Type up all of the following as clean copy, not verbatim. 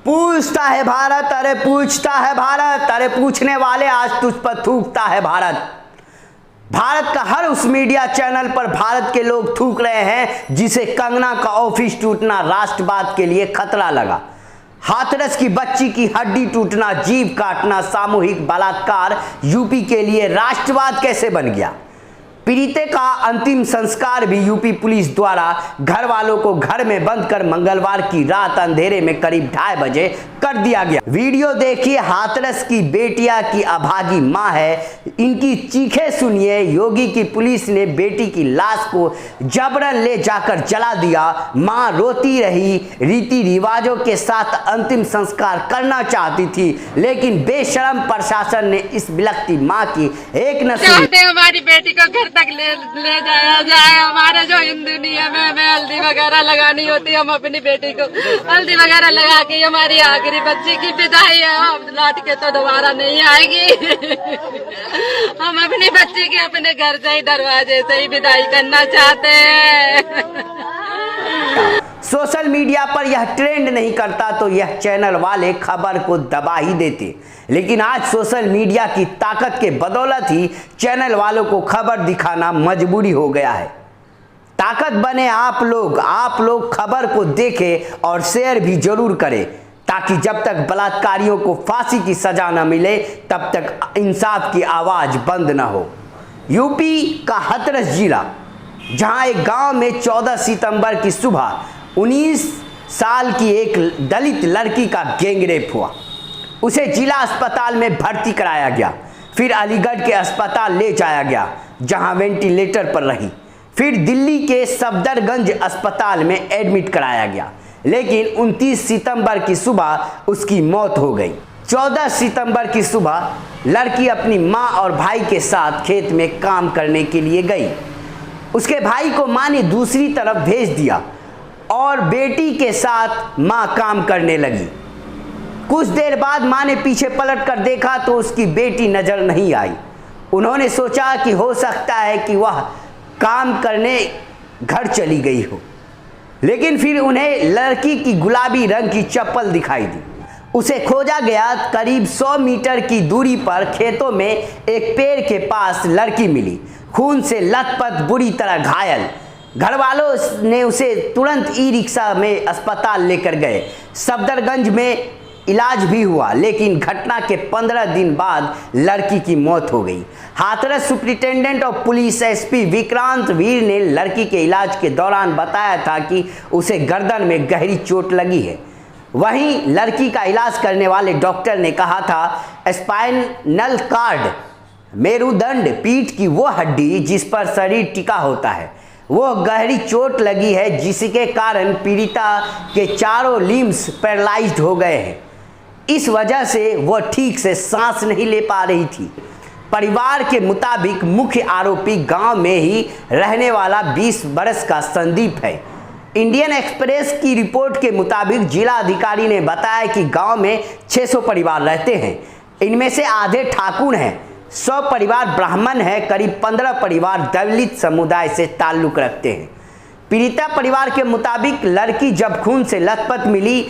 पूछता है भारत, अरे पूछता है भारत, अरे पूछने वाले आज तुझ पर थूकता है भारत। भारत का हर उस मीडिया चैनल पर भारत के लोग थूक रहे हैं जिसे कंगना का ऑफिस टूटना राष्ट्रवाद के लिए खतरा लगा। हाथरस की बच्ची की हड्डी टूटना, जीभ काटना, सामूहिक बलात्कार यूपी के लिए राष्ट्रवाद कैसे बन गया। पीड़िते का अंतिम संस्कार भी यूपी पुलिस द्वारा घर वालों को घर में बंद कर मंगलवार की रात अंधेरे में करीब 2:30 बजे कर दिया गया। वीडियो देखिए, हाथरस की बेटिया की अभागी मां है, इनकी चीखें सुनिए। योगी की पुलिस ने बेटी की लाश को जबरन ले जाकर जला दिया। मां रोती रही, रीति रिवाजों के साथ अंतिम संस्कार करना चाहती थी, लेकिन बेशरम प्रशासन ने इस बिलखती मां की एक न सुनी। हमारी बेटी को घर तक ले जाया जाए। हमारे जो हिंदू नियम है, हमें हल्दी वगैरह लगानी होती है, हम अपनी बेटी को हल्दी वगैरह लगा के हमारी आखिरी बच्ची की विदाई है। अब लौट के तो दोबारा नहीं आएगी। हम अपनी बच्ची की अपने घर से ही दरवाजे से ही विदाई करना चाहते हैं। सोशल मीडिया पर यह ट्रेंड नहीं करता तो यह चैनल वाले खबर को दबा ही देते, लेकिन आज सोशल मीडिया की ताकत के बदौलत ही चैनल वालों को खबर दिखाना मजबूरी हो गया है। ताकत बने आप लोग खबर को देखें और शेयर भी जरूर करें, ताकि जब तक बलात्कारियों को फांसी की सजा न मिले तब तक इंसाफ की आवाज बंद न हो। यूपी का हाथरस जिला, जहां एक गांव में 14 सितंबर की सुबह 19 साल की एक दलित लड़की का गैंगरेप हुआ। उसे जिला अस्पताल में भर्ती कराया गया, फिर अलीगढ़ के अस्पताल ले जाया गया जहां वेंटिलेटर पर रही, फिर दिल्ली के सफदरगंज अस्पताल में एडमिट कराया गया, लेकिन 29 सितंबर की सुबह उसकी मौत हो गई। 14 सितंबर की सुबह लड़की अपनी मां और भाई के साथ खेत में काम करने के लिए गई। उसके भाई को मां ने दूसरी तरफ भेज दिया और बेटी के साथ मां काम करने लगी। कुछ देर बाद मां ने पीछे पलट कर देखा तो उसकी बेटी नजर नहीं आई। उन्होंने सोचा कि हो सकता है कि वह काम करने घर चली गई हो, लेकिन फिर उन्हें लड़की की गुलाबी रंग की चप्पल दिखाई दी। उसे खोजा गया। करीब 100 मीटर की दूरी पर खेतों में एक पेड़ के पास लड़की मिली, खून से लथपथ, बुरी तरह घायल। घर वालों ने उसे तुरंत ई रिक्शा में अस्पताल लेकर गए। सफदरगंज में इलाज भी हुआ, लेकिन घटना के 15 दिन बाद लड़की की मौत हो गई। Hathras superintendent of police SP Vikrant Veer ने लड़की के इलाज के दौरान बताया था कि उसे गर्दन में गहरी चोट लगी है। वहीं लड़की का इलाज करने वाले डॉक्टर ने कहा था स्पाइनल कॉर्ड, मेरुदंड, पीठ की वो हड्डी जिस पर शरीर टिका होता है, वो गहरी चोट लगी है, जिसके कारण पीड़िता के चारों लिम्स पैरालाइज्ड हो गए हैं। इस वजह से वह ठीक से सांस नहीं ले पा रही थी। परिवार के मुताबिक मुख्य आरोपी गांव में ही रहने वाला 20 वर्ष का संदीप है। इंडियन एक्सप्रेस की रिपोर्ट के मुताबिक जिला अधिकारी ने बताया कि गांव में 600 परिवार रहते हैं। इनमें से आधे ठाकुर हैं, 100 परिवार ब्राह्मण हैं, करीब 15 परिवार दलित समुदाय से ताल्लुक रखते हैं। पीड़िता परिवार के मुताबिक लड़की जब खून से लथपथ मिली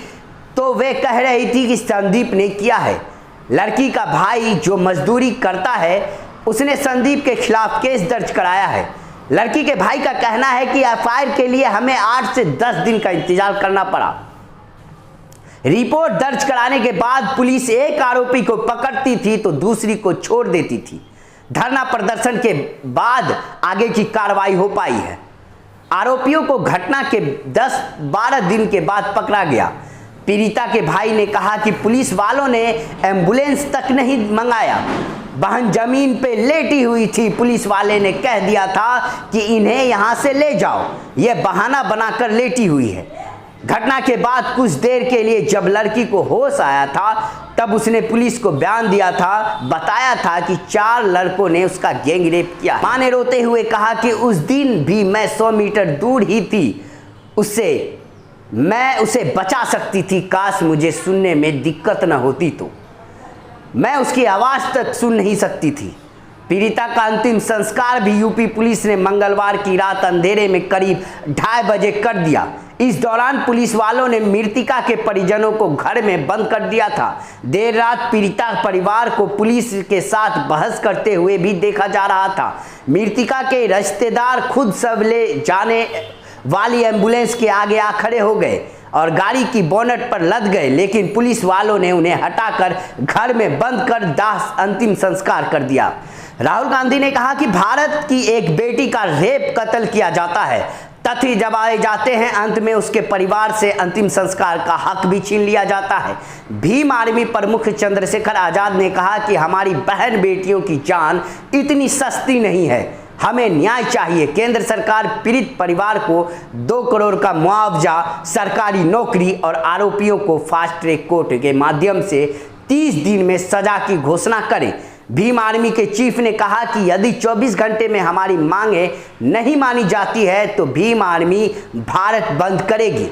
तो वे कह रही थी कि संदीप ने किया है। लड़की का भाई जो मजदूरी करता है, उसने संदीप के खिलाफ केस दर्ज कराया है। लड़की के भाई का कहना है कि एफआईआर के लिए हमें 8 से 10 दिन का इंतजार करना पड़ा। रिपोर्ट दर्ज कराने के बाद पुलिस एक आरोपी को पकड़ती थी तो दूसरी को छोड़ देती थी। धरना प्रदर्शन के बाद आगे की कार्रवाई हो पाई है। आरोपियों को घटना के 10-12 दिन के बाद पकड़ा गया। पीड़िता के भाई ने कहा कि पुलिस वालों ने एम्बुलेंस तक नहीं मंगाया। बहन जमीन पे लेटी हुई थी, पुलिस वाले ने कह दिया था कि इन्हें यहां से ले जाओ, यह बहाना बनाकर लेटी हुई है। घटना के बाद कुछ देर के लिए जब लड़की को होश आया था तब उसने पुलिस को बयान दिया था, बताया था कि 4 लड़कों ने उसका गैंगरेप किया। मां ने रोते हुए कहा कि उस दिन भी मैं 100 मीटर दूर ही थी, मैं उसे बचा सकती थी। काश मुझे सुनने में दिक्कत न होती तो मैं उसकी आवाज़ तक सुन नहीं सकती थी। पीड़िता का अंतिम संस्कार भी यूपी पुलिस ने मंगलवार की रात अंधेरे में करीब 2:30 बजे कर दिया। इस दौरान पुलिस वालों ने मृतिका के परिजनों को घर में बंद कर दिया था। देर रात पीड़िता परिवार को पुलिस के साथ बहस करते हुए भी देखा जा रहा था। मृतिका के रिश्तेदार खुद सब ले जाने वाली एम्बुलेंस के आगे आ खड़े हो गए और गाड़ी की बोनट पर लद गए, लेकिन पुलिस वालों ने उन्हें हटाकर घर में बंद कर दाह अंतिम संस्कार कर दिया। राहुल गांधी ने कहा कि भारत की एक बेटी का रेप कत्ल किया जाता है, तथ्य दबाए जाते हैं, अंत में उसके परिवार से अंतिम संस्कार का हक भी छीन लिया जाता है। भीम आर्मी प्रमुख चंद्रशेखर आजाद ने कहा कि हमारी बहन बेटियों की जान इतनी सस्ती नहीं है, हमें न्याय चाहिए। केंद्र सरकार पीड़ित परिवार को 2 करोड़ का मुआवजा, सरकारी नौकरी और आरोपियों को फास्ट ट्रैक कोर्ट के माध्यम से 30 दिन में सजा की घोषणा करे। भीम आर्मी के चीफ ने कहा कि यदि 24 घंटे में हमारी मांगें नहीं मानी जाती है तो भीम आर्मी भारत बंद करेगी।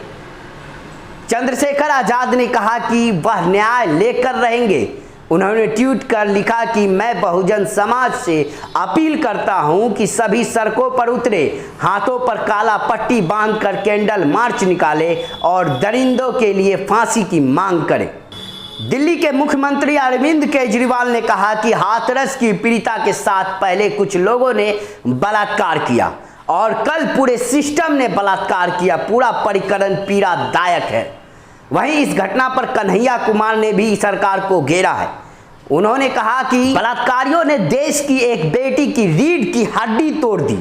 चंद्रशेखर आजाद ने कहा कि वह न्याय लेकर रहेंगे। उन्होंने ट्वीट कर लिखा कि मैं बहुजन समाज से अपील करता हूं कि सभी सड़कों पर उतरे, हाथों पर काला पट्टी बांधकर कैंडल मार्च निकाले और दरिंदों के लिए फांसी की मांग करें। दिल्ली के मुख्यमंत्री अरविंद केजरीवाल ने कहा कि हाथरस की पीड़िता के साथ पहले कुछ लोगों ने बलात्कार किया और कल पूरे सिस्टम ने बलात्कार किया। पूरा प्रकरण पीड़ादायक है। वहीं इस घटना पर कन्हैया कुमार ने भी सरकार को घेरा है। उन्होंने कहा कि बलात्कारियों ने देश की एक बेटी की रीढ़ की हड्डी तोड़ दी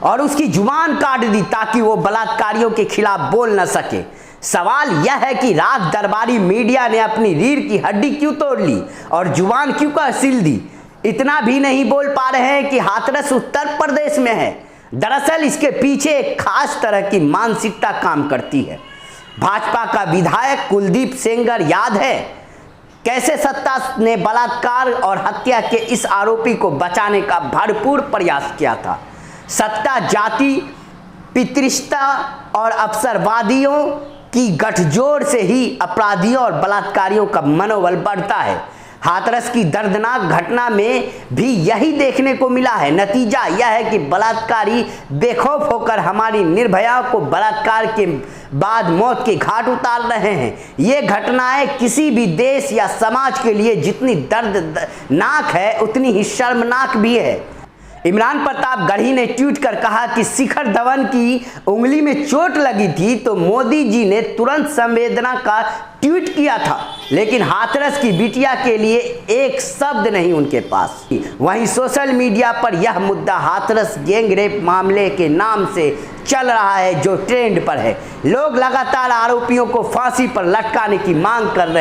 और उसकी जुबान काट दी ताकि वो बलात्कारियों के खिलाफ बोल न सके। सवाल यह है कि रात दरबारी मीडिया ने अपनी रीढ़ की हड्डी क्यों तोड़ ली और जुबान क्यों का सील दी। इतना भी नहीं बोल पा रहे हैं कि हाथरस उत्तर प्रदेश में है। दरअसल इसके पीछे एक खास तरह की मानसिकता काम करती है। भाजपा का विधायक कुलदीप सेंगर याद है कैसे सत्ता ने बलात्कार और हत्या के इस आरोपी को बचाने का भरपूर प्रयास किया था। सत्ता जाति, पितृष्टा और अवसरवादियों की गठजोड़ से ही अपराधियों और बलात्कारियों का मनोबल बढ़ता है। हाथरस की दर्दनाक घटना में भी यही देखने को मिला है। नतीजा यह है कि बलात्कारी बेखौफ होकर हमारी निर्भया को बलात्कार के बाद मौत के घाट उतार रहे हैं। ये घटनाएं किसी भी देश या समाज के लिए जितनी दर्दनाक है उतनी ही शर्मनाक भी है। इमरान प्रताप गढ़ी ने ट्वीट कर कहा कि शिखर धवन की उंगली में चोट लगी थी तो मोदी जी ने तुरंत संवेदना का ट्वीट किया था, लेकिन हाथरस की बिटिया के लिए एक शब्द नहीं उनके पास। वहीं सोशल मीडिया पर यह मुद्दा हाथरस गैंग रेप मामले के नाम से चल रहा है जो ट्रेंड पर है। लोग लगातार आरोपियों को फांसी पर लटकाने की मांग कर रहे हैं।